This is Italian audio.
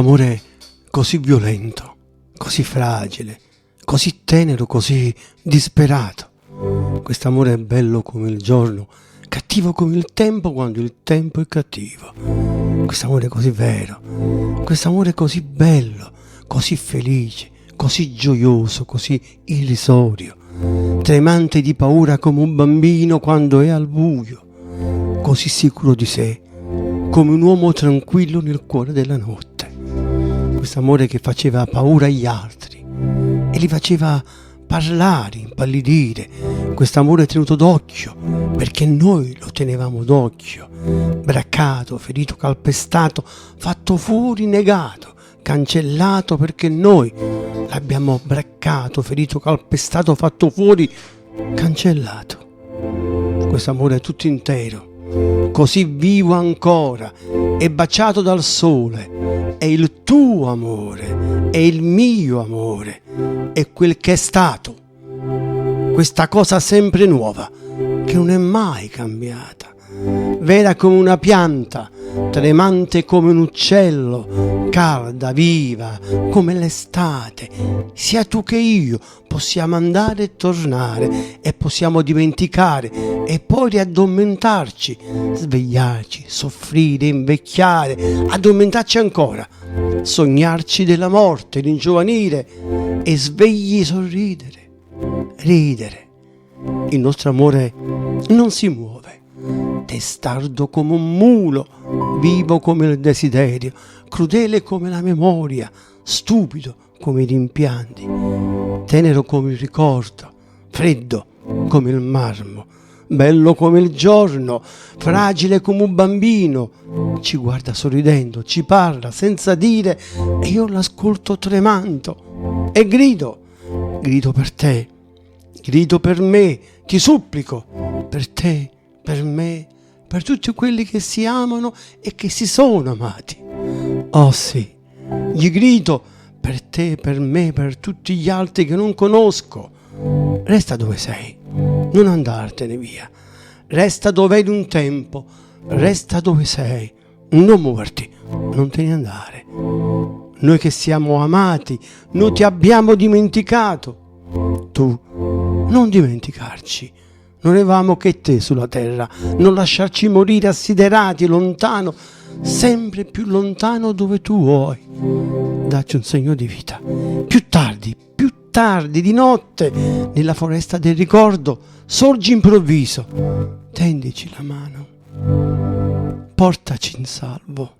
Quest'amore così violento, così fragile, così tenero, così disperato. Quest'amore è bello come il giorno, cattivo come il tempo quando il tempo è cattivo. Quest'amore così vero, quest'amore così bello, così felice, così gioioso, così irrisorio, tremante di paura come un bambino quando è al buio, così sicuro di sé, come un uomo tranquillo nel cuore della notte. Quest'amore che faceva paura agli altri e li faceva parlare, impallidire. Quest'amore tenuto d'occhio, perché noi lo tenevamo d'occhio, braccato, ferito, calpestato, fatto fuori, negato, cancellato, perché noi l'abbiamo braccato, ferito, calpestato, fatto fuori, cancellato. Quest'amore è tutto intero, così vivo ancora e baciato dal sole. È il tuo amore, è il mio amore, è quel che è stato. Questa cosa sempre nuova, che non è mai cambiata, vera come una pianta, tremante come un uccello, calda, viva, come l'estate. Sia tu che io possiamo andare e tornare e possiamo dimenticare e poi riaddormentarci, svegliarci, soffrire, invecchiare, addormentarci ancora, sognarci della morte, ringiovanire e svegli sorridere, ridere. Il nostro amore non si muove, testardo come un mulo, vivo come il desiderio, crudele come la memoria, stupido come i rimpianti, tenero come il ricordo, freddo come il marmo, bello come il giorno, fragile come un bambino. Ci guarda sorridendo, ci parla senza dire e io l'ascolto tremando e grido per te, grido per me, ti supplico, per te, per me, per tutti quelli che si amano e che si sono amati. Oh sì, gli grido per te, per me, per tutti gli altri che non conosco. Resta dove sei, non andartene via. Resta dove eri un tempo, resta dove sei, non muoverti, non te ne andare. Noi che siamo amati, non ti abbiamo dimenticato. Tu, non dimenticarci. Non avevamo che te sulla terra, non lasciarci morire assiderati, lontano, sempre più lontano dove tu vuoi. Dacci un segno di vita. Più tardi, di notte, nella foresta del ricordo, sorgi improvviso. Tendici la mano, portaci in salvo.